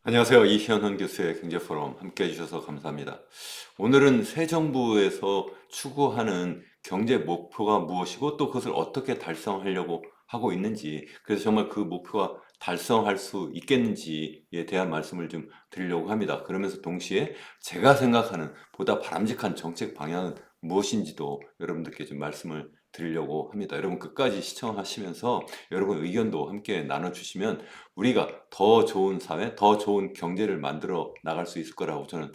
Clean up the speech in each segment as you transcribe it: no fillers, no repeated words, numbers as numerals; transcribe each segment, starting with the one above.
안녕하세요. 이현헌 교수의 경제포럼 함께 해주셔서 감사합니다. 오늘은 새 정부에서 추구하는 경제 목표가 무엇이고 또 그것을 어떻게 달성하려고 하고 있는지, 그래서 정말 그 목표가 달성할 수 있겠는지에 대한 말씀을 좀 드리려고 합니다. 그러면서 동시에 제가 생각하는 보다 바람직한 정책 방향은 무엇인지도 여러분들께 좀 말씀을 드리려고 합니다. 여러분 끝까지 시청하시면서 여러분 의견도 함께 나눠주시면 우리가 더 좋은 사회, 더 좋은 경제를 만들어 나갈 수 있을 거라고 저는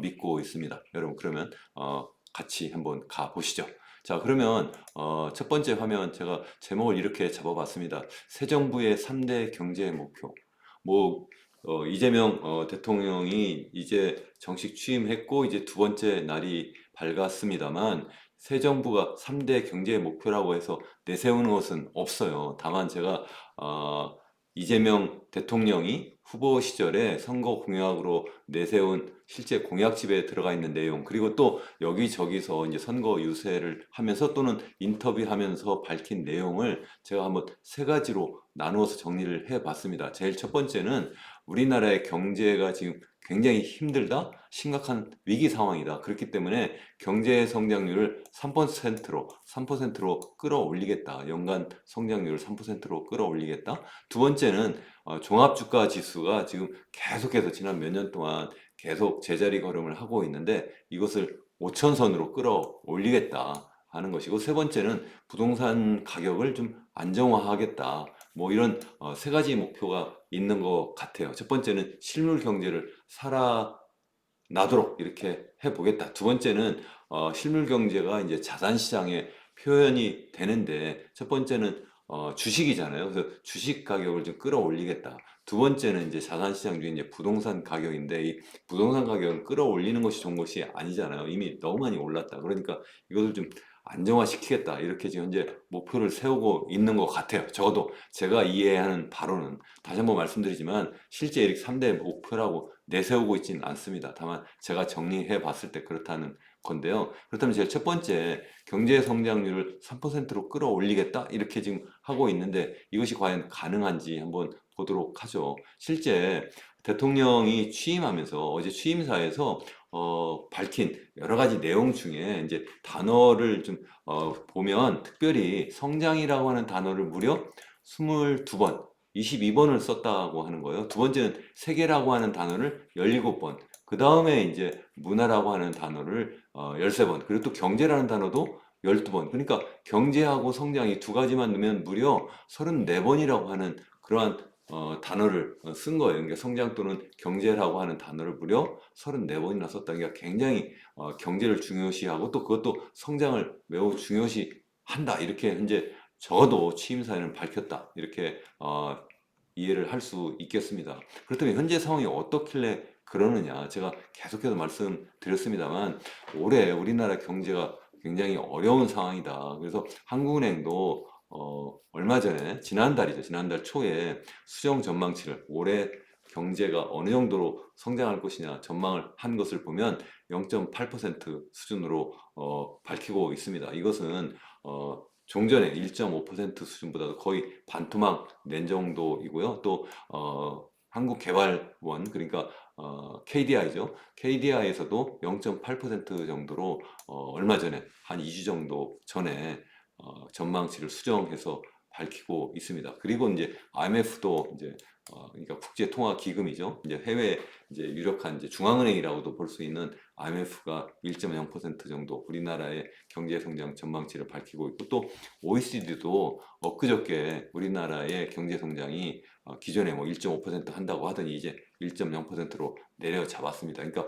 믿고 있습니다. 여러분 그러면 같이 한번 가보시죠. 자, 그러면 첫 번째 화면 제가 제목을 이렇게 잡아봤습니다. 새 정부의 3대 경제 목표. 뭐 이재명 대통령이 이제 정식 취임했고 이제 두 번째 날이 밝았습니다만 새 정부가 3대 경제 목표라고 해서 내세우는 것은 없어요. 다만 제가 이재명 대통령이 후보 시절에 선거 공약으로 내세운 실제 공약집에 들어가 있는 내용, 그리고 또 여기저기서 이제 선거 유세를 하면서 또는 인터뷰하면서 밝힌 내용을 제가 한번 세 가지로 나누어서 정리를 해 봤습니다. 제일 첫 번째는 우리나라의 경제가 지금 굉장히 힘들다, 심각한 위기 상황이다. 그렇기 때문에 경제 성장률을 3%로 끌어올리겠다. 연간 성장률을 3%로 끌어올리겠다. 두 번째는 종합주가 지수가 지금 계속해서 지난 몇 년 동안 계속 제자리 걸음을 하고 있는데 이것을 5천선으로 끌어올리겠다 하는 것이고, 세 번째는 부동산 가격을 좀 안정화하겠다. 뭐 이런 세 가지 목표가 있는 것 같아요. 첫 번째는 실물 경제를 살아나도록 이렇게 해보겠다. 두 번째는 실물 경제가 이제 자산 시장에 표현이 되는데, 첫 번째는 주식이잖아요. 그래서 주식 가격을 좀 끌어올리겠다. 두 번째는 이제 자산 시장 중에 이제 부동산 가격인데, 이 부동산 가격은 끌어올리는 것이 좋은 것이 아니잖아요. 이미 너무 많이 올랐다. 그러니까 이것을 좀 안정화시키겠다. 이렇게 지금 현재 목표를 세우고 있는 것 같아요. 적어도 제가 이해하는 바로는, 다시 한번 말씀드리지만 실제 이렇게 3대 목표라고 내세우고 있지는 않습니다. 다만 제가 정리해 봤을 때 그렇다는 건데요. 그렇다면 제일 첫 번째, 경제 성장률을 3%로 끌어올리겠다 이렇게 지금 하고 있는데 이것이 과연 가능한지 한번 보도록 하죠. 실제 대통령이 취임하면서 어제 취임사에서 밝힌 여러 가지 내용 중에 이제 단어를 좀 보면 특별히 성장이라고 하는 단어를 무려 22번, 22번을 썼다고 하는 거예요. 두 번째는 세계라고 하는 단어를 17번, 그 다음에 이제 문화라고 하는 단어를 13번, 그리고 또 경제라는 단어도 12번. 그러니까 경제하고 성장이 두 가지만 넣으면 무려 34번이라고 하는 그러한 단어를 쓴 거예요. 그러니까 성장 또는 경제라고 하는 단어를 무려 34번이나 썼다. 그러니까 굉장히 경제를 중요시하고 또 그것도 성장을 매우 중요시한다. 이렇게 현재 적어도 취임사에는 밝혔다. 이렇게 이해를 할 수 있겠습니다. 그렇다면 현재 상황이 어떻길래 그러느냐? 제가 계속해서 말씀드렸습니다만 올해 우리나라 경제가 굉장히 어려운 상황이다. 그래서 한국은행도 얼마 전에 지난달이죠. 지난달 초에 수정 전망치를 올해 경제가 어느 정도로 성장할 것이냐 전망을 한 것을 보면 0.8% 수준으로 밝히고 있습니다. 이것은 종전의 1.5% 수준보다도 거의 반토막 낸 정도이고요. 또 한국개발원, 그러니까 KDI죠. KDI에서도 0.8% 정도로 얼마 전에 한 2주 정도 전에 전망치를 수정해서 밝히고 있습니다. 그리고 이제 IMF도 이제 그러니까 국제통화기금이죠. 이제 해외 이제 유력한 이제 중앙은행이라고도 볼 수 있는 IMF가 1.0% 정도 우리나라의 경제 성장 전망치를 밝히고 있고, 또 OECD도 엊그저께 우리나라의 경제 성장이 기존에 뭐 1.5% 한다고 하더니 이제 1.0%로 내려잡았습니다. 그러니까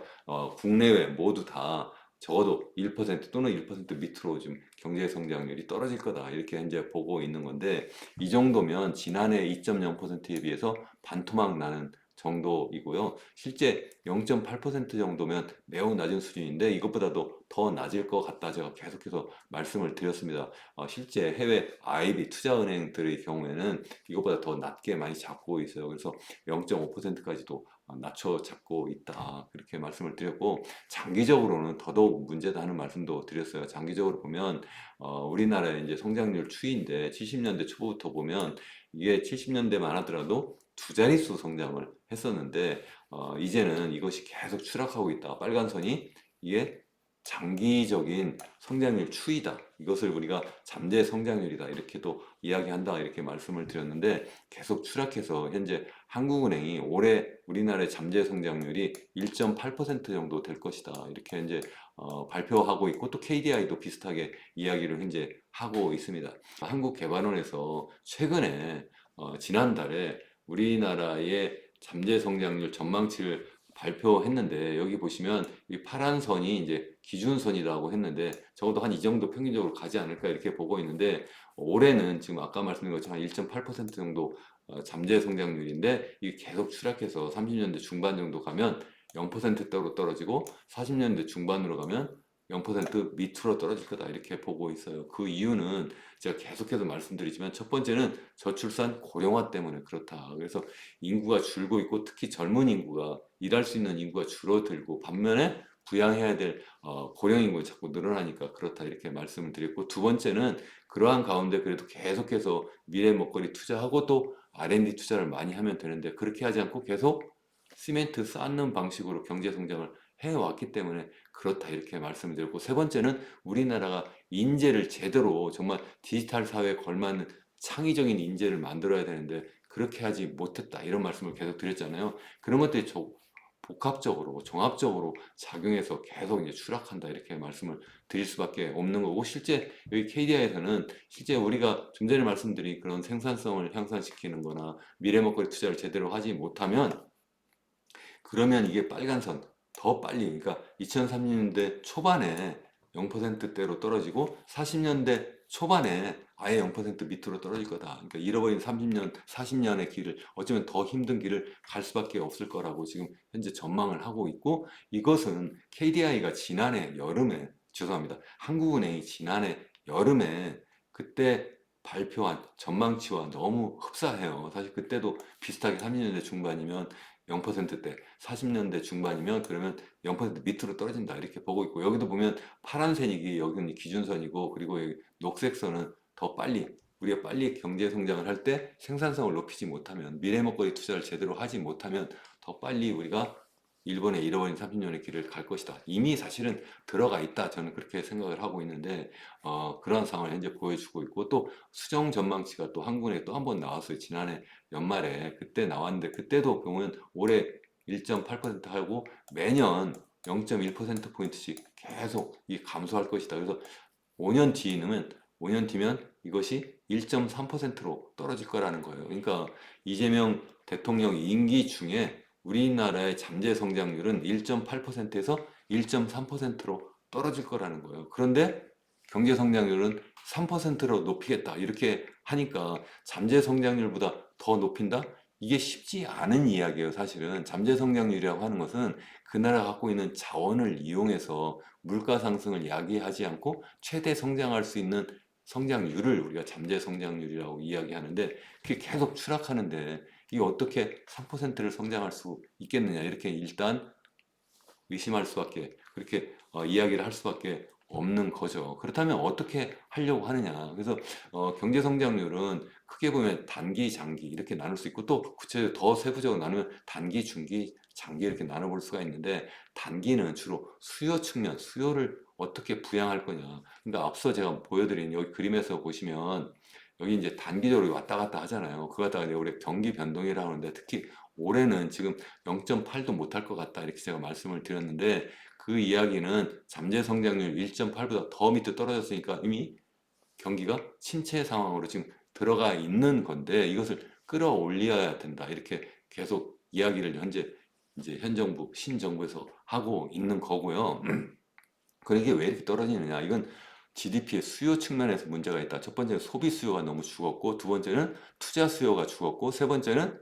국내외 모두 다 적어도 1% 또는 1% 밑으로 좀 경제 성장률이 떨어질 거다 이렇게 현재 보고 있는 건데, 이 정도면 지난해 2.0%에 비해서 반토막 나는 정도이고요. 실제 0.8% 정도면 매우 낮은 수준인데 이것보다도 더 낮을 것 같다 제가 계속해서 말씀을 드렸습니다. 실제 해외 IB 투자은행들의 경우에는 이것보다 더 낮게 많이 잡고 있어요. 그래서 0.5%까지도 낮춰 잡고 있다 그렇게 말씀을 드렸고, 장기적으로는 더더욱 문제다 하는 말씀도 드렸어요. 장기적으로 보면 우리나라의 이제 성장률 추이인데 70년대 초부터 보면 이게 70년대만 하더라도 두 자릿수 성장을 했었는데 이제는 이것이 계속 추락하고 있다. 빨간 선이 이게 장기적인 성장률 추이다. 이것을 우리가 잠재 성장률이다. 이렇게도 이야기한다. 이렇게 말씀을 드렸는데 계속 추락해서 현재 한국은행이 올해 우리나라의 잠재 성장률이 1.8% 정도 될 것이다. 이렇게 현재 발표하고 있고, 또 KDI도 비슷하게 이야기를 현재 하고 있습니다. 한국개발원에서 최근에 지난달에 우리나라의 잠재 성장률 전망치를 발표했는데, 여기 보시면 이 파란 선이 이제 기준선이라고 했는데 적어도 한 이 정도 평균적으로 가지 않을까 이렇게 보고 있는데, 올해는 지금 아까 말씀드린 것처럼 한 1.8% 정도 잠재 성장률인데 이게 계속 추락해서 30년대 중반 정도 가면 0%대로 떨어지고 40년대 중반으로 가면 0% 밑으로 떨어질 거다 이렇게 보고 있어요. 그 이유는 제가 계속해서 말씀드리지만 첫 번째는 저출산 고령화 때문에 그렇다. 그래서 인구가 줄고 있고, 특히 젊은 인구가 일할 수 있는 인구가 줄어들고, 반면에 부양해야 될 고령 인구가 자꾸 늘어나니까 그렇다 이렇게 말씀을 드렸고, 두 번째는 그러한 가운데 그래도 계속해서 미래 먹거리 투자하고 또 R&D 투자를 많이 하면 되는데 그렇게 하지 않고 계속 시멘트 쌓는 방식으로 경제 성장을 해왔기 때문에 그렇다 이렇게 말씀을 드렸고, 세 번째는 우리나라가 인재를 제대로 정말 디지털 사회에 걸맞는 창의적인 인재를 만들어야 되는데 그렇게 하지 못했다 이런 말씀을 계속 드렸잖아요. 그런 것들이 복합적으로 종합적으로 작용해서 계속 이제 추락한다 이렇게 말씀을 드릴 수밖에 없는 거고, 실제 여기 KDI에서는 실제 우리가 좀 전에 말씀드린 그런 생산성을 향상시키는 거나 미래 먹거리 투자를 제대로 하지 못하면, 그러면 이게 빨간선 더 빨리, 그러니까 2030년대 초반에 0%대로 떨어지고 40년대 초반에 아예 0% 밑으로 떨어질 거다. 그러니까 잃어버린 30년, 40년의 길을, 어쩌면 더 힘든 길을 갈 수밖에 없을 거라고 지금 현재 전망을 하고 있고, 이것은 KDI가 지난해 여름에, 죄송합니다. 한국은행이 지난해 여름에 그때 발표한 전망치와 너무 흡사해요. 사실 그때도 비슷하게 30년대 중반이면 0%대, 40년대 중반이면 그러면 0% 밑으로 떨어진다 이렇게 보고 있고, 여기도 보면 파란색이 여기는 기준선이고, 그리고 여기 녹색선은 더 빨리, 우리가 빨리 경제 성장을 할 때 생산성을 높이지 못하면, 미래 먹거리 투자를 제대로 하지 못하면 더 빨리 우리가 일본의 잃어버린 30년의 길을 갈 것이다. 이미 사실은 들어가 있다. 저는 그렇게 생각을 하고 있는데 그런 상황을 현재 보여주고 있고, 또 수정 전망치가 또 한국은행에 또 한 번 나왔어요. 지난해 연말에 그때 나왔는데, 그때도 보면 올해 1.8% 하고 매년 0.1%포인트씩 계속 이 감소할 것이다. 그래서 5년 뒤는 5년 뒤면 이것이 1.3%로 떨어질 거라는 거예요. 그러니까 이재명 대통령 임기 중에 우리나라의 잠재 성장률은 1.8%에서 1.3%로 떨어질 거라는 거예요. 그런데 경제 성장률은 3%로 높이겠다 이렇게 하니까 잠재 성장률보다 더 높인다? 이게 쉽지 않은 이야기예요. 사실은 잠재 성장률이라고 하는 것은 그 나라가 갖고 있는 자원을 이용해서 물가 상승을 야기하지 않고 최대 성장할 수 있는 성장률을 우리가 잠재 성장률이라고 이야기하는데, 그게 계속 추락하는데 이게 어떻게 3%를 성장할 수 있겠느냐 이렇게 일단 의심할 수밖에, 그렇게 이야기를 할 수밖에 없는 거죠. 그렇다면 어떻게 하려고 하느냐. 그래서 경제 성장률은 크게 보면 단기, 장기 이렇게 나눌 수 있고, 또 구체적으로 더 세부적으로 나누면 단기, 중기, 장기 이렇게 나눠볼 수가 있는데, 단기는 주로 수요 측면, 수요를 어떻게 부양할 거냐. 그러니까 앞서 제가 보여드린 여기 그림에서 보시면 여기 이제 단기적으로 왔다 갔다 하잖아요. 그거 갖다가 이제 올해 경기 변동이라고 하는데, 특히 올해는 지금 0.8도 못할 것 같다 이렇게 제가 말씀을 드렸는데, 그 이야기는 잠재 성장률 1.8보다 더 밑에 떨어졌으니까 이미 경기가 침체 상황으로 지금 들어가 있는 건데, 이것을 끌어올려야 된다 이렇게 계속 이야기를 현재 이제 현 정부, 신정부에서 하고 있는 거고요. 그러게 왜 이렇게 떨어지느냐? 이건 GDP의 수요 측면에서 문제가 있다. 첫 번째는 소비 수요가 너무 죽었고, 두 번째는 투자 수요가 죽었고, 세 번째는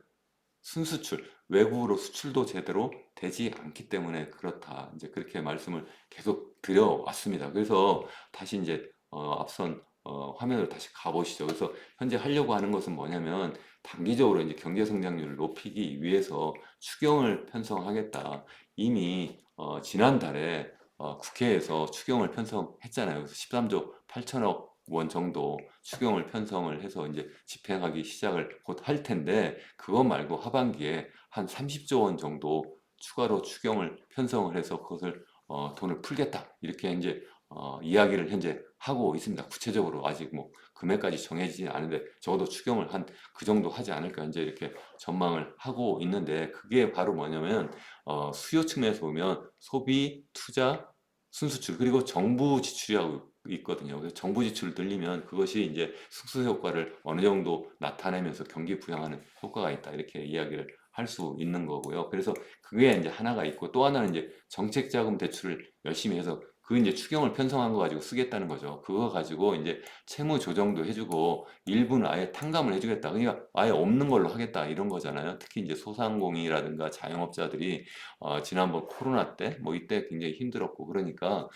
순수출, 외국으로 수출도 제대로 되지 않기 때문에 그렇다. 이제 그렇게 말씀을 계속 드려왔습니다. 그래서 다시 이제 앞선 화면으로 다시 가보시죠. 그래서 현재 하려고 하는 것은 뭐냐면 단기적으로 이제 경제 성장률을 높이기 위해서 추경을 편성하겠다. 이미 지난달에 국회에서 추경을 편성했잖아요. 그래서 13조 8천억 원 정도 추경을 편성을 해서 이제 집행하기 시작을 곧 할 텐데 그것 말고 하반기에 한 30조 원 정도 추가로 추경을 편성을 해서 그것을 돈을 풀겠다 이렇게 이제 이야기를 현재 하고 있습니다. 구체적으로 아직 뭐 금액까지 정해지지 않은데 적어도 추경을 한 그 정도 하지 않을까 이제 이렇게 전망을 하고 있는데 그게 바로 뭐냐면 수요 측면에서 보면 소비, 투자, 순수출 그리고 정부 지출이라고 있거든요. 그래서 정부 지출을 늘리면 그것이 이제 숙소 효과를 어느 정도 나타내면서 경기 부양하는 효과가 있다 이렇게 이야기를 할 수 있는 거고요. 그래서 그게 이제 하나가 있고 또 하나는 이제 정책 자금 대출을 열심히 해서 그 이제 추경을 편성한 거 가지고 쓰겠다는 거죠. 그거 가지고 이제 채무 조정도 해주고 일부는 아예 탕감을 해주겠다. 그러니까 아예 없는 걸로 하겠다 이런 거잖아요. 특히 이제 소상공인이라든가 자영업자들이 지난번 코로나 때 뭐 이때 굉장히 힘들었고 그러니까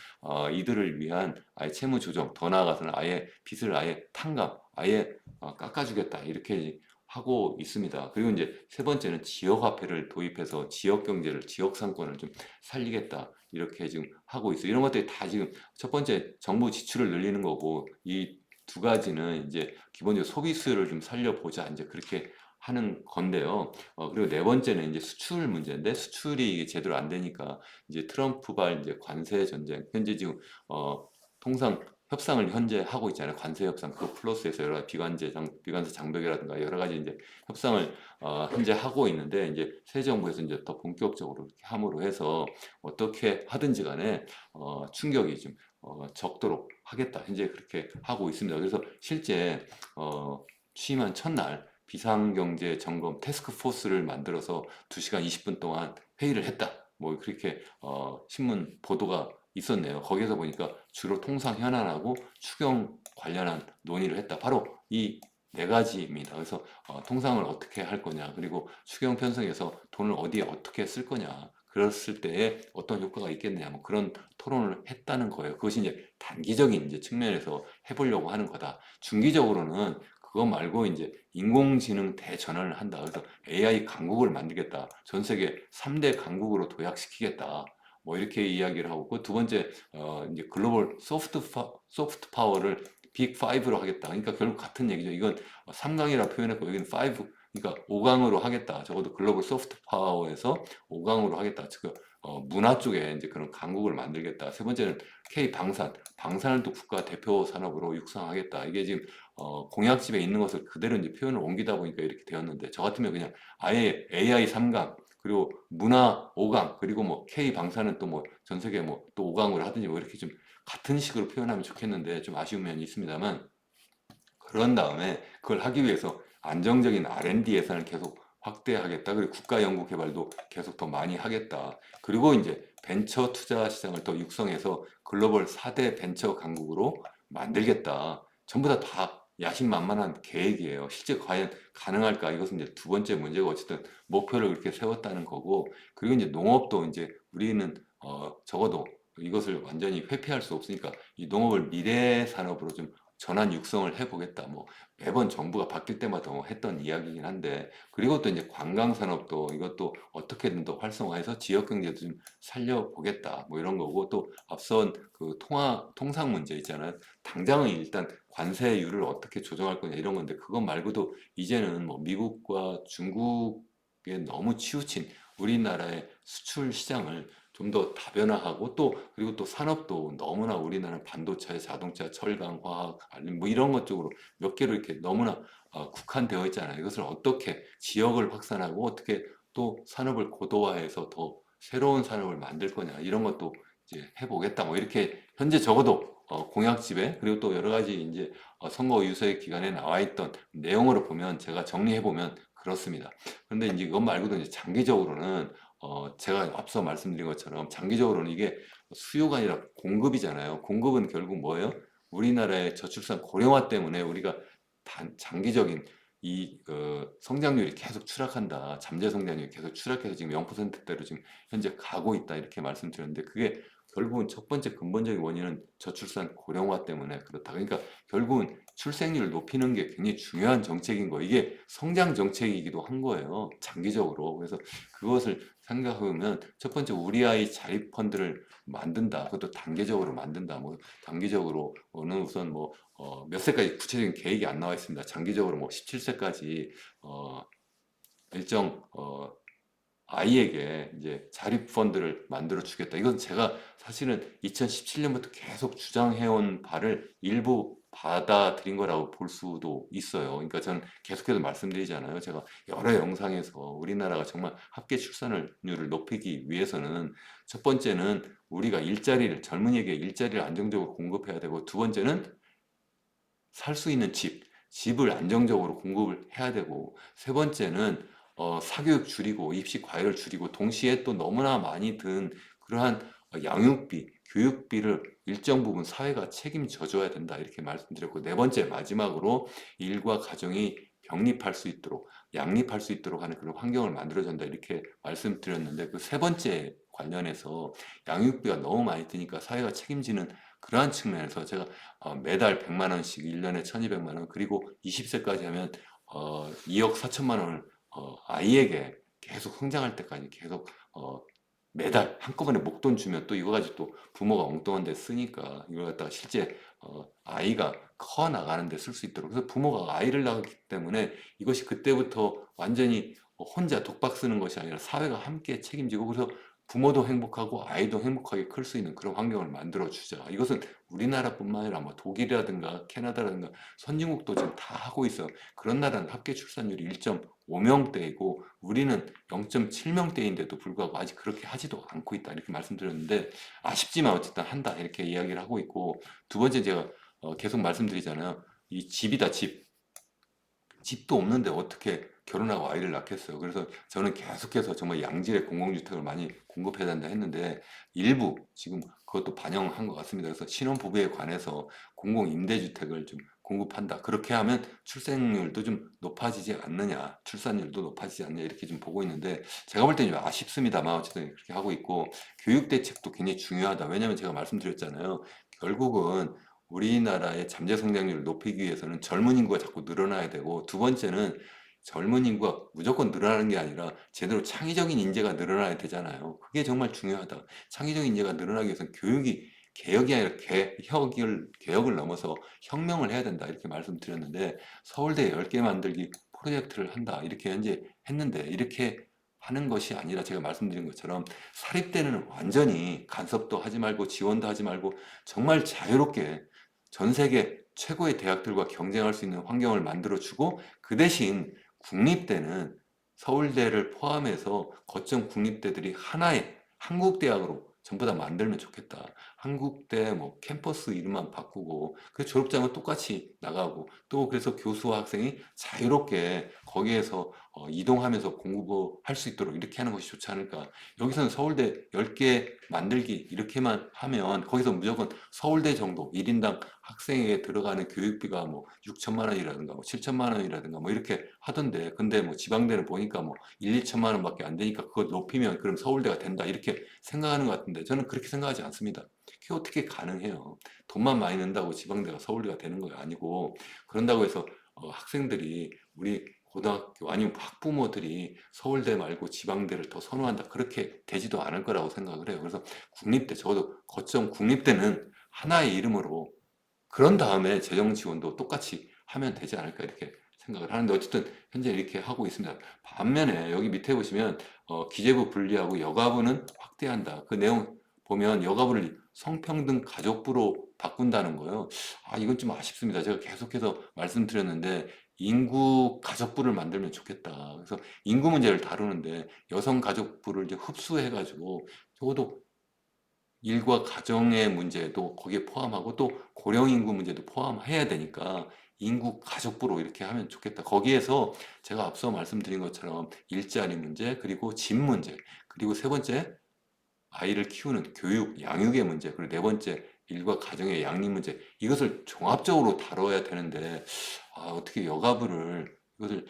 이들을 위한 아예 채무 조정 더 나아가서는 아예 빚을 아예 탕감 아예 깎아주겠다 이렇게 하고 있습니다. 그리고 이제 세 번째는 지역화폐를 도입해서 지역 경제를 지역 상권을 좀 살리겠다 이렇게 지금 하고 있어요. 이런 것들이 다 지금 첫 번째 정부 지출을 늘리는 거고 이 두 가지는 이제 기본적으로 소비 수요를 좀 살려보자 이제 그렇게 하는 건데요. 그리고 네 번째는 이제 수출 문제인데 수출이 이게 제대로 안 되니까 이제 트럼프발 이제 관세 전쟁 현재 지금 통상 협상을 현재 하고 있잖아요. 관세 협상 그 플러스에서 여러 가지 비관세 장벽이라든가 여러 가지 이제 협상을 현재 하고 있는데 이제 새 정부에서 이제 더 본격적으로 이렇게 함으로 해서 어떻게 하든지 간에 충격이 좀 적도록 하겠다. 현재 그렇게 하고 있습니다. 그래서 실제 취임한 첫날 비상경제 점검 태스크포스를 만들어서 2시간 20분 동안 회의를 했다. 뭐 그렇게 신문 보도가 있었네요. 거기서 보니까 주로 통상 현안하고 추경 관련한 논의를 했다. 바로 이 네 가지입니다. 그래서 통상을 어떻게 할 거냐, 그리고 추경 편성에서 돈을 어디에 어떻게 쓸 거냐, 그랬을 때에 어떤 효과가 있겠느냐, 뭐 그런 토론을 했다는 거예요. 그것이 이제 단기적인 이제 측면에서 해보려고 하는 거다. 중기적으로는 그거 말고 이제 인공지능 대전환을 한다. 그래서 AI 강국을 만들겠다. 전 세계 3대 강국으로 도약시키겠다. 뭐 이렇게 이야기를 하고 그 두 번째 이제 글로벌 소프트 파워를 빅 5로 하겠다. 그러니까 결국 같은 얘기죠. 이건 3강이라 표현했고 여기는 5 그러니까 5강으로 하겠다. 적어도 글로벌 소프트 파워에서 5강으로 하겠다. 즉 문화 쪽에 이제 그런 강국을 만들겠다. 세 번째는 K 방산을 또 국가 대표 산업으로 육성하겠다. 이게 지금 공약집에 있는 것을 그대로 이제 표현을 옮기다 보니까 이렇게 되었는데 저 같으면 그냥 아예 AI 3강 그리고 문화 5강 그리고 뭐 K 방사는 또 뭐 전 세계 뭐 또 5강으로 하든지 뭐 이렇게 좀 같은 식으로 표현하면 좋겠는데 좀 아쉬운 면이 있습니다만 그런 다음에 그걸 하기 위해서 안정적인 R&D 예산을 계속 확대하겠다. 그리고 국가 연구 개발도 계속 더 많이 하겠다. 그리고 이제 벤처 투자 시장을 더 육성해서 글로벌 4대 벤처 강국으로 만들겠다. 전부 다 야심만만한 계획이에요. 실제 과연 가능할까? 이것은 이제 두 번째 문제고 어쨌든 목표를 그렇게 세웠다는 거고 그리고 이제 농업도 이제 우리는 적어도 이것을 완전히 회피할 수 없으니까 이 농업을 미래 산업으로 좀 전환 육성을 해보겠다. 뭐 매번 정부가 바뀔 때마다 했던 이야기이긴 한데 그리고 또 이제 관광 산업도 이것도 어떻게든 더 활성화해서 지역 경제도 좀 살려보겠다. 뭐 이런 거고 또 앞선 그 통상 문제 있잖아요. 당장은 일단 관세율을 어떻게 조정할 거냐 이런 건데 그것 말고도 이제는 뭐 미국과 중국에 너무 치우친 우리나라의 수출 시장을 좀 더 다변화하고 또 그리고 또 산업도 너무나 우리나라는 반도체, 자동차, 철강, 화학, 알림 뭐 이런 것 쪽으로 몇 개로 이렇게 너무나 국한되어 있잖아요. 이것을 어떻게 지역을 확산하고 어떻게 또 산업을 고도화해서 더 새로운 산업을 만들 거냐 이런 것도 이제 해보겠다. 뭐 이렇게 현재 적어도 공약집에 그리고 또 여러 가지 이제 선거 유세 기간에 나와 있던 내용으로 보면 제가 정리해 보면 그렇습니다. 그런데 이제 이것 말고도 이제 장기적으로는 제가 앞서 말씀드린 것처럼 장기적으로는 이게 수요가 아니라 공급이잖아요. 공급은 결국 뭐예요? 우리나라의 저출산 고령화 때문에 우리가 장기적인 이 성장률이 계속 추락한다. 잠재 성장률이 계속 추락해서 지금 0%대로 지금 현재 가고 있다. 이렇게 말씀드렸는데 그게 결국은 첫 번째 근본적인 원인은 저출산 고령화 때문에 그렇다. 그러니까 결국은 출생률을 높이는 게 굉장히 중요한 정책인 거. 이게 성장 정책이기도 한 거예요. 장기적으로. 그래서 그것을 생각해보면 첫 번째 우리 아이 자립 펀드를 만든다. 그것도 단계적으로 만든다. 뭐 단기적으로는 우선 뭐 몇 세까지 구체적인 계획이 안 나와 있습니다. 장기적으로 뭐 17세까지 일정 아이에게 이제 자립 펀드를 만들어 주겠다. 이건 제가 사실은 2017년부터 계속 주장해온 바를 일부 받아들인 거라고 볼 수도 있어요. 그러니까 저는 계속해서 말씀드리잖아요. 제가 여러 영상에서 우리나라가 정말 합계 출산율을 높이기 위해서는 첫 번째는 우리가 일자리를 젊은이에게 일자리를 안정적으로 공급해야 되고 두 번째는 살 수 있는 집을 안정적으로 공급을 해야 되고 세 번째는 사교육 줄이고 입시 과외를 줄이고 동시에 또 너무나 많이 든 그러한 양육비, 교육비를 일정 부분 사회가 책임져 줘야 된다 이렇게 말씀드렸고 네 번째 마지막으로 일과 가정이 병립할 수 있도록 양립할 수 있도록 하는 그런 환경을 만들어 준다 이렇게 말씀드렸는데 그 세 번째 관련해서 양육비가 너무 많이 드니까 사회가 책임지는 그러한 측면에서 제가 매달 100만 원씩 1년에 1200만 원 그리고 20세까지 하면 2억 4천만 원을 아이에게 계속 성장할 때까지 계속 매달 한꺼번에 목돈 주면 또 이거 가지고 또 부모가 엉뚱한 데 쓰니까 이걸 갖다가 실제 아이가 커 나가는 데 쓸 수 있도록 그래서 부모가 아이를 낳았기 때문에 이것이 그때부터 완전히 혼자 독박 쓰는 것이 아니라 사회가 함께 책임지고 그래서 부모도 행복하고 아이도 행복하게 클 수 있는 그런 환경을 만들어 주자. 이것은 우리나라뿐만 아니라 뭐 독일이라든가 캐나다라든가 선진국도 지금 다 하고 있어. 그런 나라는 합계 출산율이 1.5명대이고 우리는 0.7명대인데도 불구하고 아직 그렇게 하지도 않고 있다. 이렇게 말씀드렸는데 아쉽지만 어쨌든 한다. 이렇게 이야기를 하고 있고 두 번째 제가 계속 말씀드리잖아요. 이 집이다, 집. 집도 없는데 어떻게 결혼하고 아이를 낳겠어요. 그래서 저는 계속해서 정말 양질의 공공주택을 많이 공급해야 된다 했는데 일부 지금 그것도 반영한 것 같습니다. 그래서 신혼부부에 관해서 공공임대주택을 좀 공급한다. 그렇게 하면 출생률도 좀 높아지지 않느냐, 출산율도 높아지지 않느냐 이렇게 좀 보고 있는데 제가 볼 때는 좀 아쉽습니다만 어쨌든 그렇게 하고 있고 교육 대책도 굉장히 중요하다. 왜냐하면 제가 말씀드렸잖아요. 결국은 우리나라의 잠재 성장률을 높이기 위해서는 젊은 인구가 자꾸 늘어나야 되고 두 번째는 젊은 인구가 무조건 늘어나는 게 아니라 제대로 창의적인 인재가 늘어나야 되잖아요. 그게 정말 중요하다. 창의적인 인재가 늘어나기 위해서는 교육이 개혁이 아니라 개혁을 넘어서 혁명을 해야 된다. 이렇게 말씀드렸는데 서울대 10개 만들기 프로젝트를 한다. 이렇게 현재 했는데 이렇게 하는 것이 아니라 제가 말씀드린 것처럼 사립대는 완전히 간섭도 하지 말고 지원도 하지 말고 정말 자유롭게 전 세계 최고의 대학들과 경쟁할 수 있는 환경을 만들어주고 그 대신 국립대는 서울대를 포함해서 거점 국립대들이 하나의 한국대학으로 전부 다 만들면 좋겠다. 한국대 뭐 캠퍼스 이름만 바꾸고 그 졸업장은 똑같이 나가고 또 그래서 교수와 학생이 자유롭게 거기에서 이동하면서 공부할 수 있도록 이렇게 하는 것이 좋지 않을까. 여기서는 서울대 10개 만들기 이렇게만 하면 거기서 무조건 서울대 정도 1인당 학생에게 들어가는 교육비가 뭐 6천만 원이라든가 뭐 7천만 원이라든가 뭐 이렇게 하던데 근데 뭐 지방대는 보니까 뭐 1, 2천만 원밖에 안 되니까 그거 높이면 그럼 서울대가 된다 이렇게 생각하는 것 같은데 저는 그렇게 생각하지 않습니다. 그게 어떻게 가능해요? 돈만 많이 낸다고 지방대가 서울대가 되는 거 아니고 그런다고 해서 학생들이 우리 고등학교 아니면 학부모들이 서울대 말고 지방대를 더 선호한다 그렇게 되지도 않을 거라고 생각을 해요. 그래서 국립대 적어도 거점 국립대는 하나의 이름으로 그런 다음에 재정 지원도 똑같이 하면 되지 않을까 이렇게 생각을 하는데 어쨌든 현재 이렇게 하고 있습니다. 반면에 여기 밑에 보시면 기재부 분리하고 여가부는 확대한다. 그 내용 보면 여가부를 성평등 가족부로 바꾼다는 거예요. 아 이건 좀 아쉽습니다. 제가 계속해서 말씀드렸는데 인구 가족부를 만들면 좋겠다. 그래서 인구 문제를 다루는데 여성 가족부를 이제 흡수해가지고 적어도 일과 가정의 문제도 거기에 포함하고 또 고령 인구 문제도 포함해야 되니까 인구 가족부로 이렇게 하면 좋겠다. 거기에서 제가 앞서 말씀드린 것처럼 일자리 문제, 그리고 집 문제, 그리고 세 번째 아이를 키우는 교육, 양육의 문제, 그리고 네 번째 일과 가정의 양립 문제 이것을 종합적으로 다뤄야 되는데 어떻게 여가부를 이것을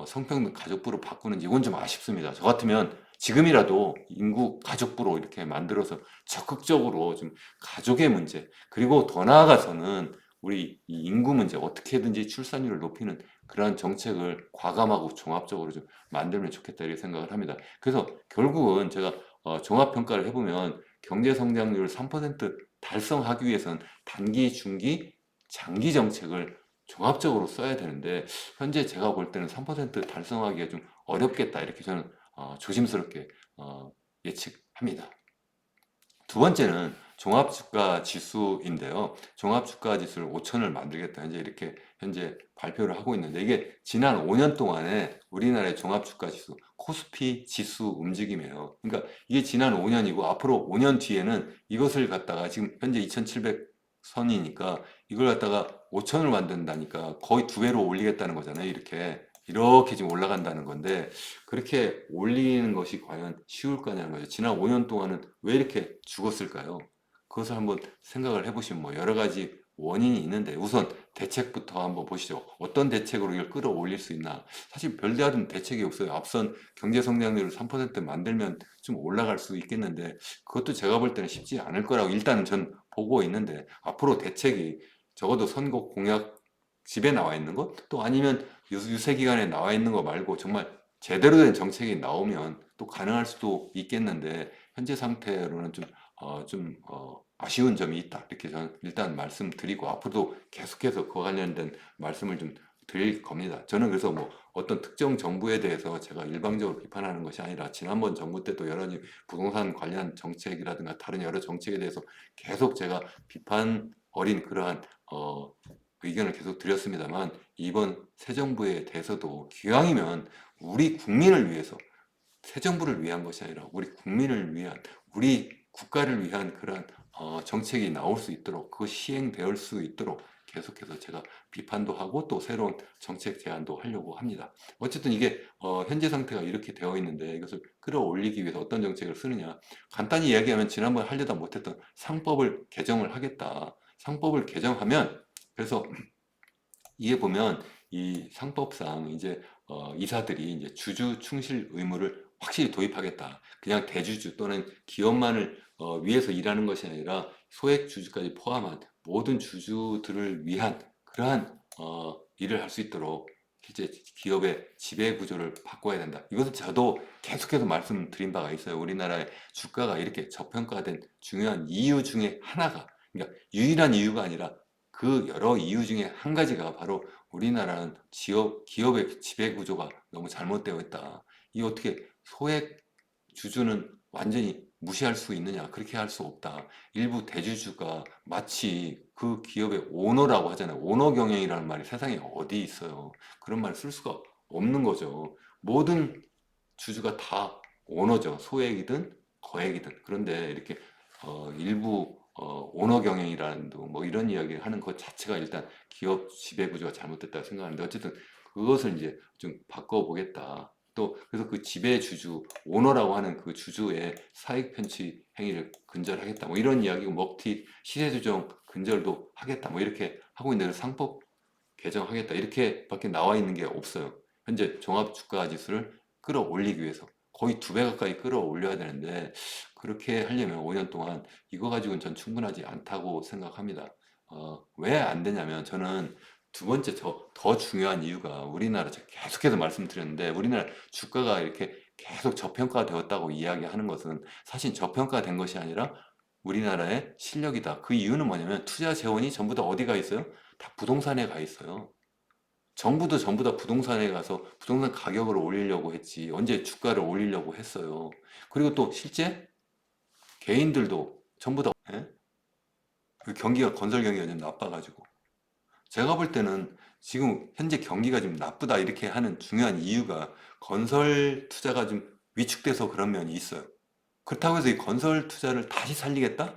성평등 가족부로 바꾸는지 이건 좀 아쉽습니다. 저 같으면 지금이라도 인구 가족부로 이렇게 만들어서 적극적으로 좀 가족의 문제 그리고 더 나아가서는 우리 이 인구 문제 어떻게든지 출산율을 높이는 그러한 정책을 과감하고 종합적으로 좀 만들면 좋겠다 이렇게 생각을 합니다. 그래서 결국은 제가 종합 평가를 해보면 경제 성장률 3% 달성하기 위해서는 단기, 중기, 장기 정책을 종합적으로 써야 되는데 현재 제가 볼 때는 3% 달성하기가 좀 어렵겠다 이렇게 저는 조심스럽게 예측합니다. 두 번째는 종합주가 지수인데요. 종합주가 지수를 5천을 만들겠다. 현재 발표를 하고 있는데 이게 지난 5년 동안에 우리나라의 종합주가 지수, 코스피 지수 움직임이에요. 그러니까 이게 지난 5년이고 앞으로 5년 뒤에는 이것을 갖다가 지금 현재 2,700 선이니까 이걸 갖다가 5천을 만든다니까 거의 두 배로 올리겠다는 거잖아요. 이렇게 지금 올라간다는 건데 그렇게 올리는 것이 과연 쉬울 거냐는 거죠. 지난 5년 동안은 왜 이렇게 죽었을까요? 그것을 한번 생각을 해보시면 뭐 여러 가지 원인이 있는데 우선 대책부터 한번 보시죠. 어떤 대책으로 이걸 끌어올릴 수 있나? 사실 별다른 대책이 없어요. 앞선 경제 성장률을 3% 만들면 좀 올라갈 수 있겠는데 그것도 제가 볼 때는 쉽지 않을 거라고 일단은 전 보고 있는데 앞으로 대책이 적어도 선거 공약 집에 나와 있는 것, 또 아니면 유세 기간에 나와 있는 거 말고 정말 제대로 된 정책이 나오면 또 가능할 수도 있겠는데 현재 상태로는 아쉬운 점이 있다. 이렇게 저는 일단 말씀드리고 앞으로도 계속해서 그와 관련된 말씀을 좀 드릴 겁니다. 저는 그래서 뭐 어떤 특정 정부에 대해서 제가 일방적으로 비판하는 것이 아니라 지난번 정부 때도 여러 부동산 관련 정책이라든가 다른 여러 정책에 대해서 계속 제가 비판 어린 그러한 의견을 계속 드렸습니다만 이번 새 정부에 대해서도 기왕이면 우리 국민을 위해서 새 정부를 위한 것이 아니라 우리 국민을 위한 우리 국가를 위한 그러한 정책이 나올 수 있도록 그것이 시행될 수 있도록 계속해서 제가 비판도 하고 또 새로운 정책 제안도 하려고 합니다. 어쨌든 이게 현재 상태가 이렇게 되어 있는데 이것을 끌어올리기 위해서 어떤 정책을 쓰느냐 간단히 이야기하면 지난번 하려다 못했던 상법을 개정을 하겠다. 상법을 개정하면 그래서 이에 보면 이 상법상 이제 이사들이 이제 주주 충실 의무를 확실히 도입하겠다. 그냥 대주주 또는 기업만을 위해서 일하는 것이 아니라 소액 주주까지 포함한 모든 주주들을 위한 그러한 일을 할 수 있도록 이제 기업의 지배 구조를 바꿔야 된다. 이것은 저도 계속해서 말씀드린 바가 있어요. 우리나라의 주가가 이렇게 저평가된 중요한 이유 중에 하나가 그러니까 유일한 이유가 아니라 그 여러 이유 중에 한 가지가 바로 우리나라는 기업의 지배 구조가 너무 잘못되어 있다. 이 어떻게 소액 주주는 완전히 무시할 수 있느냐? 그렇게 할 수 없다. 일부 대주주가 마치 그 기업의 오너라고 하잖아요. 오너 경영이라는 말이 세상에 어디 있어요. 그런 말 쓸 수가 없는 거죠. 모든 주주가 다 오너죠. 소액이든 거액이든. 그런데 이렇게 일부 오너 경영이라는 뭐 이런 이야기를 하는 것 자체가 일단 기업 지배 구조가 잘못됐다고 생각하는데 어쨌든 그것을 이제 좀 바꿔보겠다. 또 그래서 그 지배 주주 오너라고 하는 그 주주의 사익 편취 행위를 근절하겠다. 뭐 이런 이야기고 먹튀 시세 조정 근절도 하겠다. 뭐 이렇게 하고 있는데 상법 개정하겠다. 이렇게밖에 나와 있는 게 없어요. 현재 종합 주가 지수를 끌어올리기 위해서 거의 두 배 가까이 끌어올려야 되는데 그렇게 하려면 5년 동안 이거 가지고는 전 충분하지 않다고 생각합니다. 왜 안 되냐면 저는 두 번째 더 중요한 이유가 우리나라 제가 계속해서 말씀드렸는데 우리나라 주가가 이렇게 계속 저평가되었다고 이야기하는 것은 사실 저평가된 것이 아니라 우리나라의 실력이다. 그 이유는 뭐냐면 투자 재원이 전부 다 어디 가 있어요? 다 부동산에 가 있어요. 정부도 전부 다 부동산에 가서 부동산 가격을 올리려고 했지 언제 주가를 올리려고 했어요. 그리고 또 실제 개인들도 전부 다 예? 그 경기가 건설 경기가 좀 나빠가지고 제가 볼 때는 지금 현재 경기가 좀 나쁘다 이렇게 하는 중요한 이유가 건설 투자가 좀 위축돼서 그런 면이 있어요. 그렇다고 해서 이 건설 투자를 다시 살리겠다?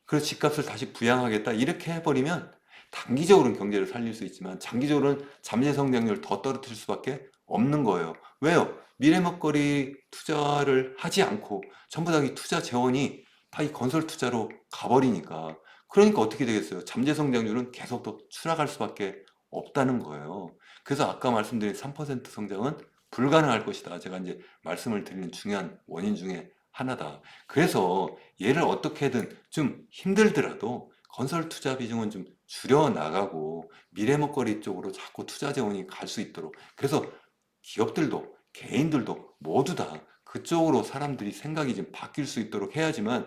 그래서 집값을 다시 부양하겠다 이렇게 해버리면 단기적으로는 경제를 살릴 수 있지만 장기적으로는 잠재 성장률을 더 떨어뜨릴 수밖에 없는 거예요. 왜요? 미래 먹거리 투자를 하지 않고 전부 다 이 투자 재원이 다 이 건설 투자로 가버리니까 그러니까 어떻게 되겠어요? 잠재 성장률은 계속 더 추락할 수밖에 없다는 거예요. 그래서 아까 말씀드린 3% 성장은 불가능할 것이다. 제가 이제 말씀을 드리는 중요한 원인 중에 하나다. 그래서 얘를 어떻게든 좀 힘들더라도 건설 투자 비중은 좀 줄여 나가고 미래 먹거리 쪽으로 자꾸 투자 재원이 갈 수 있도록, 그래서 기업들도 개인들도 모두 다 그쪽으로 사람들이 생각이 좀 바뀔 수 있도록 해야지만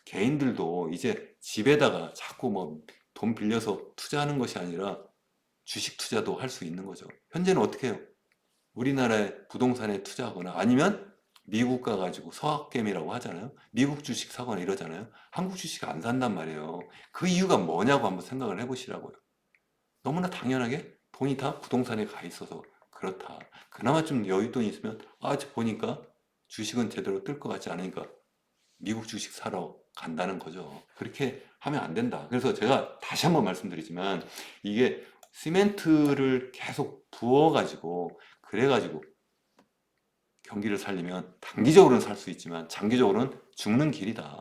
개인들도 이제 집에다가 자꾸 뭐 돈 빌려서 투자하는 것이 아니라 주식 투자도 할 수 있는 거죠. 현재는 어떻게 해요? 우리나라의 부동산에 투자하거나 아니면 미국 가가지고 서학개미라고 하잖아요. 미국 주식 사거나 이러잖아요. 한국 주식 안 산단 말이에요. 그 이유가 뭐냐고 한번 생각을 해보시라고요. 너무나 당연하게 돈이 다 부동산에 가 있어서 그렇다. 그나마 좀 여윳돈이 있으면 보니까 주식은 제대로 뜰 것 같지 않으니까 미국 주식 사러 간다는 거죠. 그렇게 하면 안 된다. 그래서 제가 다시 한번 말씀드리지만 이게 시멘트를 계속 부어가지고 그래가지고 경기를 살리면 단기적으로는 살 수 있지만 장기적으로는 죽는 길이다.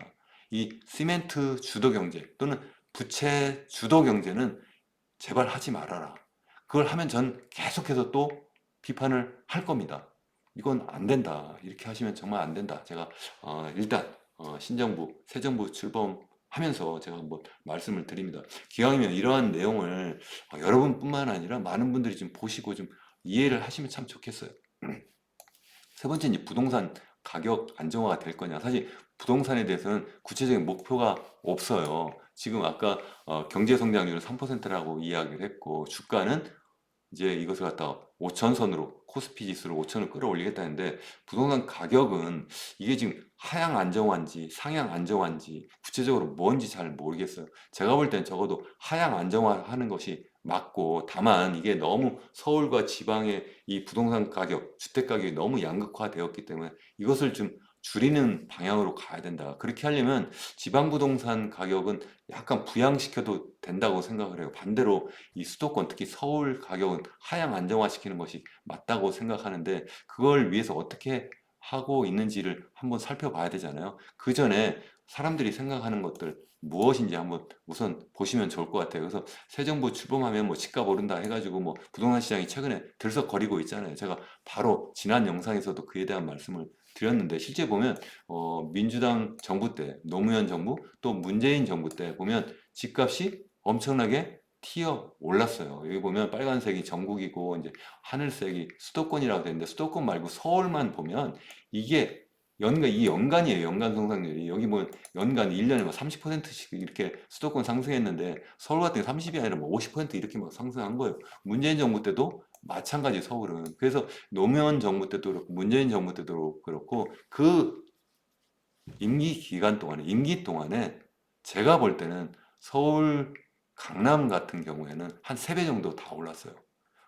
이 시멘트 주도 경제 또는 부채 주도 경제는 제발 하지 말아라. 그걸 하면 전 계속해서 또 비판을 할 겁니다. 이건 안 된다. 이렇게 하시면 정말 안 된다. 제가 일단 신정부, 새 정부 출범하면서 제가 한번 말씀을 드립니다. 기왕이면 이러한 내용을 여러분뿐만 아니라 많은 분들이 좀 보시고 좀 이해를 하시면 참 좋겠어요. 세 번째, 이제 부동산 가격 안정화가 될 거냐. 사실 부동산에 대해서는 구체적인 목표가 없어요. 지금 아까 경제 성장률은 3%라고 이야기를 했고 주가는 이제 이것을 갖다가 5천선으로 코스피 지수를 5천을 끌어올리겠다는데 부동산 가격은 이게 지금 하향 안정화인지 상향 안정화인지 구체적으로 뭔지 잘 모르겠어요. 제가 볼 땐 적어도 하향 안정화하는 것이 맞고, 다만 이게 너무 서울과 지방의 이 부동산 가격, 주택 가격이 너무 양극화되었기 때문에 이것을 좀 줄이는 방향으로 가야 된다. 그렇게 하려면 지방 부동산 가격은 약간 부양시켜도 된다고 생각을 해요. 반대로 이 수도권, 특히 서울 가격은 하향 안정화시키는 것이 맞다고 생각하는데 그걸 위해서 어떻게 하고 있는지를 한번 살펴봐야 되잖아요. 그 전에 사람들이 생각하는 것들 무엇인지 한번 우선 보시면 좋을 것 같아요. 그래서 새 정부 출범하면 뭐 집값 오른다 해가지고 뭐 부동산 시장이 최근에 들썩거리고 있잖아요. 제가 바로 지난 영상에서도 그에 대한 말씀을 드렸는데 실제 보면 민주당 정부 때 노무현 정부 또 문재인 정부 때 보면 집값이 엄청나게 튀어 올랐어요. 여기 보면 빨간색이 전국이고 이제 하늘색이 수도권이라고 되는데 수도권 말고 서울만 보면 이게 이 연간이에요. 연간 성장률이. 여기 보면 연간 1년에 뭐 30%씩 이렇게 수도권 상승했는데 서울 같은 게 30이 아니라 뭐 50% 이렇게 막 상승한 거예요. 문재인 정부 때도 마찬가지 서울은. 그래서 노무현 정부 때도 그렇고 문재인 정부 때도 그렇고 그 임기 동안에 제가 볼 때는 서울, 강남 같은 경우에는 한 3배 정도 다 올랐어요.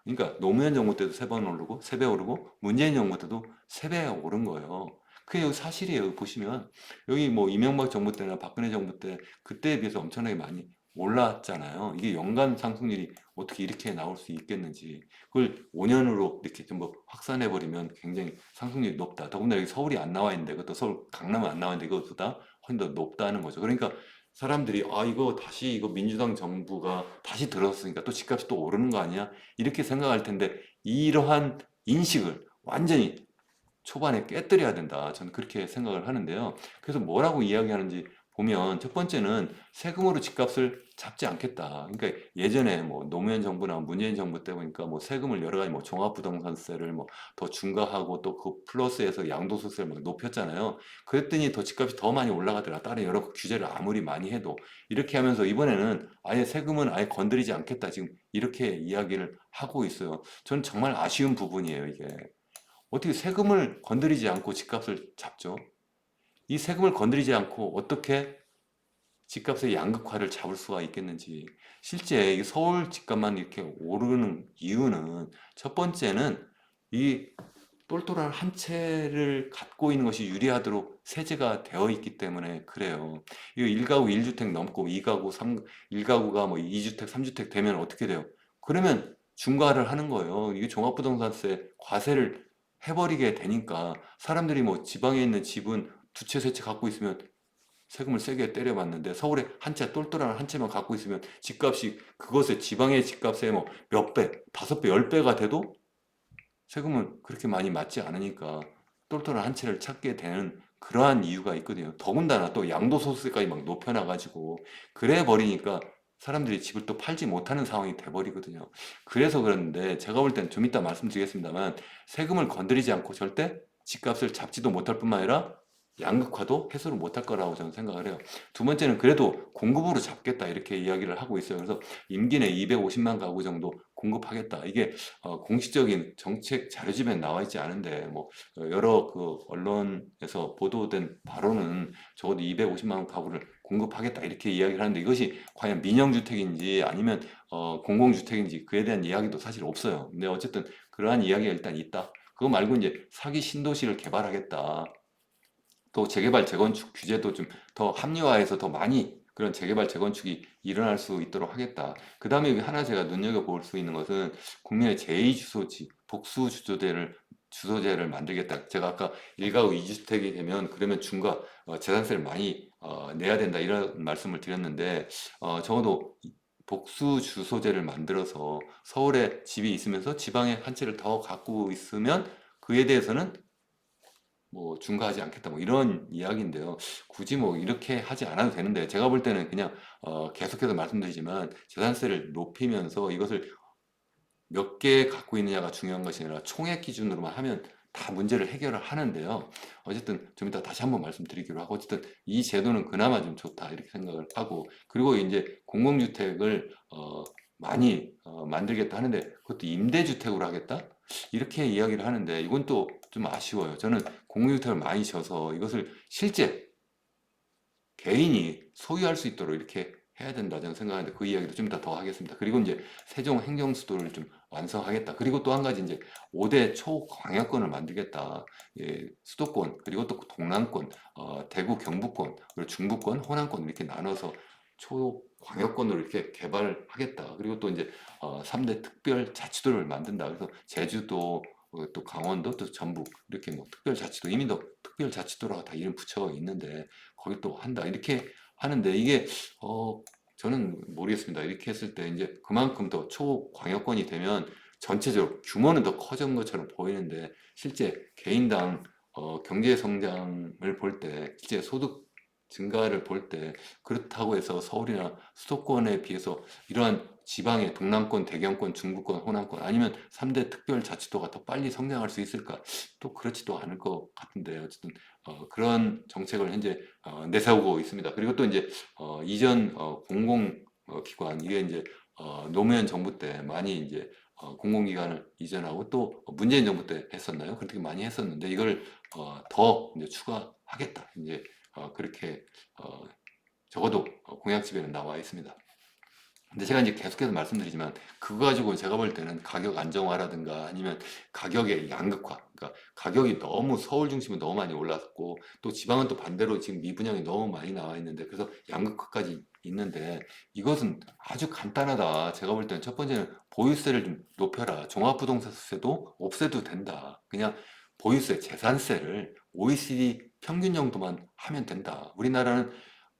그러니까 노무현 정부 때도 3번 오르고 3배 오르고 문재인 정부 때도 3배 오른 거예요. 그게 사실이에요. 보시면 여기 뭐 이명박 정부 때나 박근혜 정부 때 그때에 비해서 엄청나게 많이 올랐잖아요. 이게 연간 상승률이 어떻게 이렇게 나올 수 있겠는지. 그걸 5년으로 이렇게 전부 확산해 버리면 굉장히 상승률이 높다. 더군다나 여기 서울이 안 나와 있는데 그것도 서울 강남은 안 나와 있는데 이것보다 훨씬 더 높다는 거죠. 그러니까 사람들이 이거 다시 이거 민주당 정부가 다시 들어섰으니까 또 집값이 또 오르는 거 아니야? 이렇게 생각할 텐데 이러한 인식을 완전히 초반에 깨뜨려야 된다. 저는 그렇게 생각을 하는데요. 그래서 뭐라고 이야기하는지 보면 첫 번째는 세금으로 집값을 잡지 않겠다. 그러니까 예전에 뭐 노무현 정부나 문재인 정부 때 보니까 뭐 세금을 여러 가지 뭐 종합부동산세를 뭐 더 중과하고 또 그 플러스해서 양도소득세를 막 높였잖아요. 그랬더니 더 집값이 더 많이 올라가더라. 다른 여러 규제를 아무리 많이 해도 이렇게 하면서 이번에는 아예 세금은 아예 건드리지 않겠다. 지금 이렇게 이야기를 하고 있어요. 저는 정말 아쉬운 부분이에요, 이게. 어떻게 세금을 건드리지 않고 집값을 잡죠? 이 세금을 건드리지 않고 어떻게 집값의 양극화를 잡을 수가 있겠는지. 실제 이 서울 집값만 이렇게 오르는 이유는 첫 번째는 이 똘똘한 한 채를 갖고 있는 것이 유리하도록 세제가 되어 있기 때문에 그래요. 이 1가구 1주택 넘고 2가구 3, 1가구가 뭐 2주택, 3주택 되면 어떻게 돼요? 그러면 중과를 하는 거예요. 이게 종합부동산세 과세를 해버리게 되니까 사람들이 뭐 지방에 있는 집은 두 채, 세 채 갖고 있으면 세금을 세게 때려봤는데 서울에 한 채 똘똘한 한 채만 갖고 있으면 집값이 그것의 지방의 집값의 뭐 몇 배, 5배, 10배가 돼도 세금은 그렇게 많이 맞지 않으니까 똘똘한 한 채를 찾게 되는 그러한 이유가 있거든요. 더군다나 또 양도소득세까지 막 높여놔가지고 그래 버리니까 사람들이 집을 또 팔지 못하는 상황이 돼버리거든요. 그래서 그런데 제가 볼 땐 좀 이따 말씀드리겠습니다만 세금을 건드리지 않고 절대 집값을 잡지도 못할 뿐만 아니라 양극화도 해소를 못할 거라고 저는 생각을 해요. 두 번째는 그래도 공급으로 잡겠다 이렇게 이야기를 하고 있어요. 그래서 임기 내 250만 가구 정도 공급하겠다. 이게 공식적인 정책 자료집에 나와 있지 않은데 뭐 여러 그 언론에서 보도된 바로는 적어도 250만 가구를 공급하겠다 이렇게 이야기를 하는데 이것이 과연 민영주택인지 아니면 공공주택인지 그에 대한 이야기도 사실 없어요. 근데 어쨌든 그러한 이야기가 일단 있다. 그거 말고 이제 사기 신도시를 개발하겠다. 또 재개발 재건축 규제도 좀 더 합리화해서 더 많이 그런 재개발 재건축이 일어날 수 있도록 하겠다. 그 다음에 하나 제가 눈여겨볼 수 있는 것은 국민의 제2주소지, 주소제를 만들겠다. 제가 아까 1가구 2주택이 되면 그러면 중과 재산세를 많이 내야 된다 이런 말씀을 드렸는데 적어도 복수 주소제를 만들어서 서울에 집이 있으면서 지방에 한 채를 더 갖고 있으면 그에 대해서는 뭐 중과하지 않겠다 뭐 이런 이야기인데요. 굳이 뭐 이렇게 하지 않아도 되는데 제가 볼 때는 그냥 계속해서 말씀드리지만 재산세를 높이면서 이것을 몇 개 갖고 있느냐가 중요한 것이 아니라 총액 기준으로만 하면 다 문제를 해결을 하는데요. 어쨌든 좀 이따 다시 한번 말씀드리기로 하고 어쨌든 이 제도는 그나마 좀 좋다 이렇게 생각을 하고 그리고 이제 공공주택을 많이 만들겠다 하는데 그것도 임대주택으로 하겠다 이렇게 이야기를 하는데 이건 또 좀 아쉬워요. 저는 공유주택을 많이 져서 이것을 실제 개인이 소유할 수 있도록 이렇게 해야 된다 저는 생각하는데 그 이야기도 좀 이따 더 하겠습니다. 그리고 이제 세종 행정수도를 좀 완성하겠다. 그리고 또 한 가지 이제 5대 초광역권을 만들겠다. 예, 수도권 그리고 또 동남권, 대구 경북권, 그리고 중부권, 호남권 이렇게 나눠서 초광역권으로 이렇게 개발을 하겠다. 그리고 또 이제 3대 특별자치도를 만든다. 그래서 제주도 또 강원도 또 전북 이렇게 뭐 특별자치도 이미 더 특별자치도라고 다 이름 붙여가 있는데 거기 또 한다 이렇게 하는데 이게 저는 모르겠습니다. 이렇게 했을 때 이제 그만큼 더 초광역권이 되면 전체적으로 규모는 더 커진 것처럼 보이는데 실제 개인당 경제 성장을 볼 때 실제 소득 증가를 볼 때 그렇다고 해서 서울이나 수도권에 비해서 이러한 지방의 동남권, 대경권, 중부권, 호남권 아니면 3대 특별자치도가 더 빨리 성장할 수 있을까? 또 그렇지도 않을 것 같은데 어쨌든 그런 정책을 현재 내세우고 있습니다. 그리고 또 이제 이전 공공기관 이게 이제 노무현 정부 때 많이 이제 공공기관을 이전하고 또 문재인 정부 때 했었나요? 그렇게 많이 했었는데 이걸 더 이제 추가하겠다. 이제 그렇게 적어도 공약집에는 나와 있습니다. 근데 제가 이제 계속해서 말씀드리지만 그거 가지고 제가 볼 때는 가격 안정화라든가 아니면 가격의 양극화 그러니까 가격이 너무 서울 중심은 너무 많이 올랐고 또 지방은 또 반대로 지금 미분양이 너무 많이 나와 있는데 그래서 양극화까지 있는데 이것은 아주 간단하다. 제가 볼 때는 첫 번째는 보유세를 좀 높여라. 종합부동산세도 없애도 된다. 그냥 보유세, 재산세를 OECD 평균 정도만 하면 된다. 우리나라는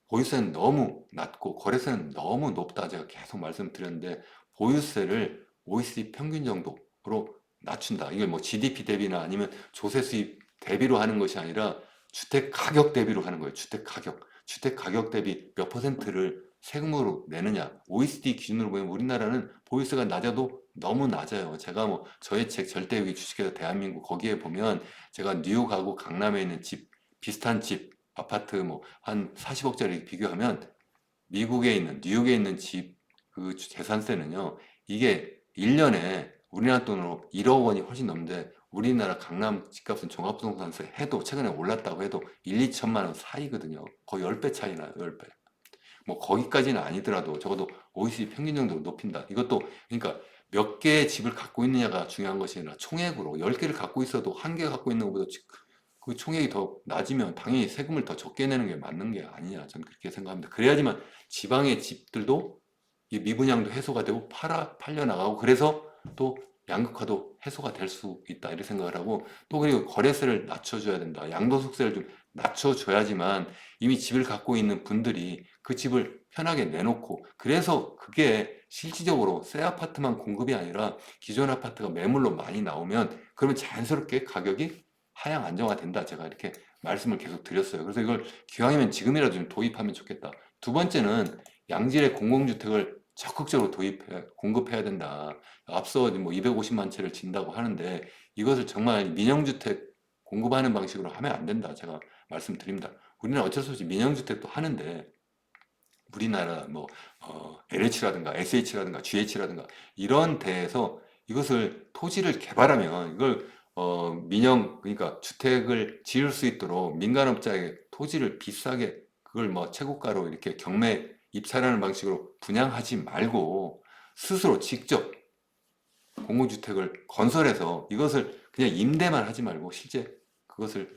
보유세는 너무 낮고 거래세는 너무 높다 제가 계속 말씀드렸는데 보유세를 OECD 평균 정도로 낮춘다. 이게 뭐 GDP 대비나 아니면 조세 수입 대비로 하는 것이 아니라 주택 가격 대비로 하는 거예요. 주택 가격. 주택 가격 대비 몇 퍼센트를 세금으로 내느냐. OECD 기준으로 보면 우리나라는 보유세가 낮아도 너무 낮아요. 제가 뭐 저의 책 절대유기 주식회사 대한민국 거기에 보면 제가 뉴욕하고 강남에 있는 집 비슷한 집 아파트 뭐 한 40억짜리 비교하면 미국에 있는 뉴욕에 있는 집 그 재산세는요 이게 1년에 우리나라 돈으로 1억 원이 훨씬 넘는데 우리나라 강남 집값은 종합부동산세 해도 최근에 올랐다고 해도 1, 2천만 원 사이거든요. 거의 10배 차이 나요. 10배. 뭐 거기까지는 아니더라도 적어도 OECD 평균 정도로 높인다. 이것도 그러니까 몇 개의 집을 갖고 있느냐가 중요한 것이 아니라 총액으로 10개를 갖고 있어도 한 개 갖고 있는 것보다 그 총액이 더 낮으면 당연히 세금을 더 적게 내는 게 맞는 게 아니냐 저는 그렇게 생각합니다. 그래야지만 지방의 집들도 이 미분양도 해소가 되고 팔려 나가고 그래서 또 양극화도 해소가 될 수 있다 이렇게 생각을 하고 또 그리고 거래세를 낮춰줘야 된다. 양도소득세를 좀 낮춰줘야지만 이미 집을 갖고 있는 분들이 그 집을 편하게 내놓고, 그래서 그게 실질적으로 새 아파트만 공급이 아니라 기존 아파트가 매물로 많이 나오면 그러면 자연스럽게 가격이 하향 안정화된다. 제가 이렇게 말씀을 계속 드렸어요. 그래서 이걸 기왕이면 지금이라도 좀 도입하면 좋겠다. 두 번째는 양질의 공공주택을 적극적으로 공급해야 된다. 앞서 뭐 250만 채를 진다고 하는데 이것을 정말 민영주택 공급하는 방식으로 하면 안 된다. 제가 말씀드립니다. 우리는 어쩔 수 없이 민영주택도 하는데 우리나라 뭐 LH라든가 SH라든가 GH라든가 이런 데에서 이것을 토지를 개발하면 이걸 민영 그러니까 주택을 지을 수 있도록 민간업자에게 토지를 비싸게 그걸 뭐 채고가로 이렇게 경매 입찰하는 방식으로 분양하지 말고 스스로 직접 공공주택을 건설해서 이것을 그냥 임대만 하지 말고 실제 그것을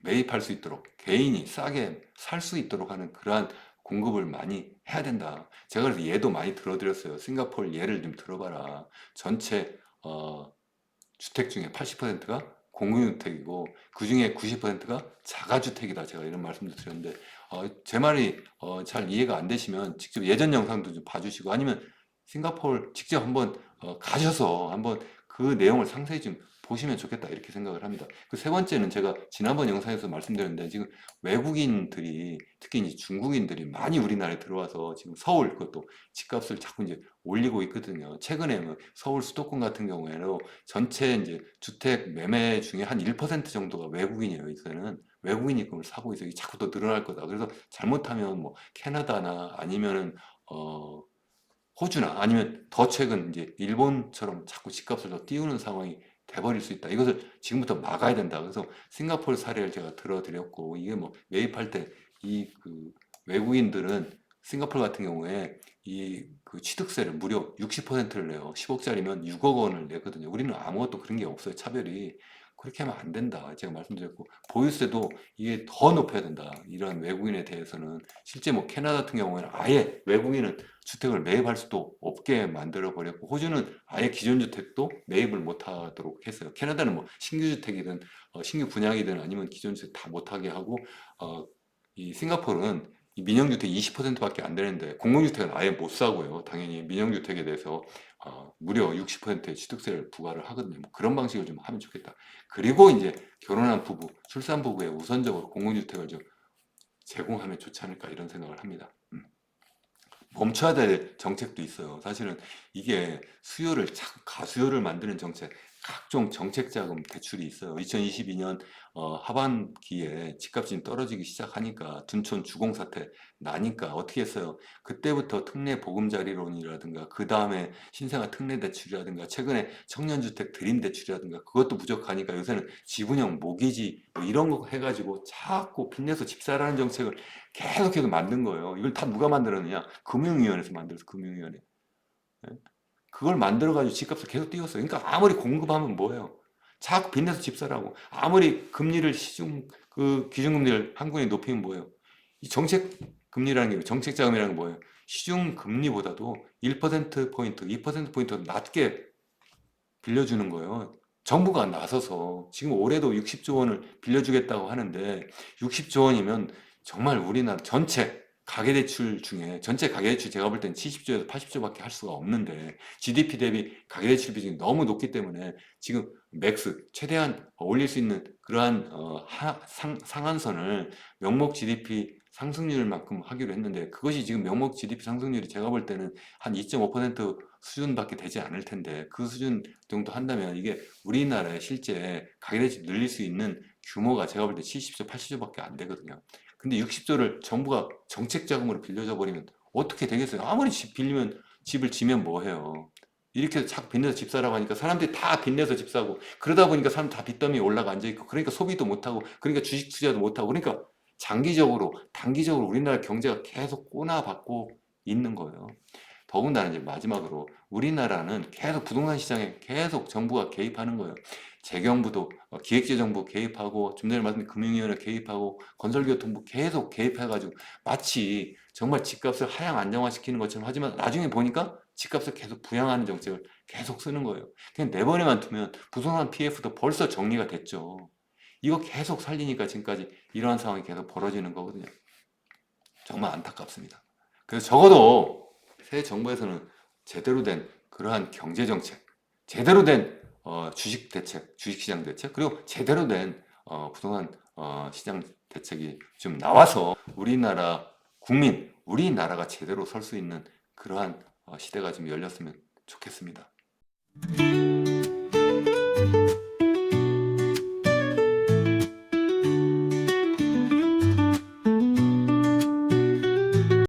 매입할 수 있도록 개인이 싸게 살 수 있도록 하는 그러한 공급을 많이 해야 된다. 제가 그래서 예도 많이 들어드렸어요. 싱가포르 예를 좀 들어봐라. 전체 주택 중에 80%가 공공주택이고 그 중에 90%가 자가주택이다. 제가 이런 말씀도 드렸는데 제 말이 잘 이해가 안 되시면 직접 예전 영상도 좀 봐주시고 아니면 싱가포르 직접 한번 가셔서 한번 그 내용을 상세히 좀 보시면 좋겠다 이렇게 생각을 합니다. 그 세 번째는 제가 지난번 영상에서 말씀드렸는데 지금 외국인들이 특히 이제 중국인들이 많이 우리나라에 들어와서 지금 서울 그것도 집값을 자꾸 이제 올리고 있거든요. 최근에 뭐 서울 수도권 같은 경우에는 전체 이제 주택 매매 중에 한 1% 정도가 외국인이에요. 이제는 외국인이 그걸 사고 있어요. 이게 자꾸 더 늘어날 거다. 그래서 잘못하면 뭐 캐나다나 아니면은 호주나 아니면 더 최근 이제 일본처럼 자꾸 집값을 더 띄우는 상황이 돼버릴 수 있다. 이것을 지금부터 막아야 된다. 그래서 싱가포르 사례를 제가 들어드렸고 이게 뭐 매입할 때 이 그 외국인들은 싱가포르 같은 경우에 이 그 취득세를 무려 60%를 내요. 10억짜리면 6억 원을 내거든요. 우리는 아무것도 그런 게 없어요. 차별이. 그렇게 하면 안 된다. 제가 말씀드렸고 보유세도 이게 더 높여야 된다. 이러한 외국인에 대해서는 실제 뭐 캐나다 같은 경우에는 아예 외국인은 주택을 매입할 수도 없게 만들어 버렸고 호주는 아예 기존 주택도 매입을 못 하도록 했어요. 캐나다는 뭐 신규 주택이든 신규 분양이든 아니면 기존 주택 다 못하게 하고 이 싱가포르는 이 민영주택 20%밖에 안 되는데 공공주택은 아예 못 사고요. 당연히 민영주택에 대해서 무려 60%의 취득세를 부과를 하거든요. 뭐 그런 방식을 좀 하면 좋겠다. 그리고 이제 결혼한 부부, 출산 부부에 우선적으로 공공주택을 좀 제공하면 좋지 않을까 이런 생각을 합니다. 멈춰야 될 정책도 있어요. 사실은 이게 수요를 자꾸 가수요를 만드는 정책, 각종 정책 자금 대출이 있어요. 2022년 하반기에 집값이 떨어지기 시작하니까 둔촌 주공 사태 나니까 어떻게 했어요? 그때부터 특례 보금자리론이라든가 그 다음에 신생아 특례 대출이라든가 최근에 청년주택 드림 대출이라든가 그것도 부족하니까 요새는 지분형 모기지 뭐 이런 거 해가지고 자꾸 빚내서 집 사라는 정책을 계속해서 만든 거예요. 이걸 다 누가 만들었느냐? 금융위원회에서 만들었어, 금융위원회. 예? 그걸 만들어가지고 집값을 계속 띄웠어요. 그러니까 아무리 공급하면 뭐예요? 자꾸 빚내서 집 사라고. 아무리 금리를 그 기준금리를 한국에 높이면 뭐예요? 이 정책 금리라는 게, 정책 자금이라는 게 뭐예요? 시중 금리보다도 1%포인트, 2%포인트 낮게 빌려주는 거예요. 정부가 나서서 지금 올해도 60조 원을 빌려주겠다고 하는데 60조 원이면 정말 우리나라 전체 가계대출 중에 전체 가계대출 제가 볼 땐 70조에서 80조밖에 할 수가 없는데 GDP 대비 가계대출 비중이 너무 높기 때문에 지금 맥스 최대한 올릴 수 있는 그러한 상한선을 명목 GDP 상승률만큼 하기로 했는데 그것이 지금 명목 GDP 상승률이 제가 볼 때는 한 2.5% 수준밖에 되지 않을 텐데 그 수준 정도 한다면 이게 우리나라의 실제 가계대출 늘릴 수 있는 규모가 제가 볼 때 70조, 80조밖에 안 되거든요. 근데 60조를 정부가 정책 자금으로 빌려줘 버리면 어떻게 되겠어요? 아무리 집 빌리면 집을 지면 뭐 해요? 이렇게 자꾸 빚내서 집 사라고 하니까 사람들이 다 빚내서 집 사고 그러다 보니까 사람 다 빚더미에 올라가 앉아 있고 그러니까 소비도 못 하고 그러니까 주식 투자도 못 하고 그러니까 장기적으로 단기적으로 우리나라 경제가 계속 꼬나박고 있는 거예요. 더군다나 이제 마지막으로 우리나라는 계속 부동산 시장에 계속 정부가 개입하는 거예요. 재경부도 기획재정부 개입하고 좀 전에 말씀드린 금융위원회 개입하고 건설교통부 계속 개입해가지고 마치 정말 집값을 하향 안정화시키는 것처럼 하지만 나중에 보니까 집값을 계속 부양하는 정책을 계속 쓰는 거예요. 그냥 내버려만 두면 부동산 PF도 벌써 정리가 됐죠. 이거 계속 살리니까 지금까지 이러한 상황이 계속 벌어지는 거거든요. 정말 안타깝습니다. 그래서 적어도 새 정부에서는 제대로 된 그러한 경제 정책, 제대로 된 주식 대책, 주식시장 대책, 그리고 제대로 된 부동산 시장 대책이 좀 나와서 우리나라 국민, 우리나라가 제대로 설 수 있는 그러한 시대가 좀 열렸으면 좋겠습니다.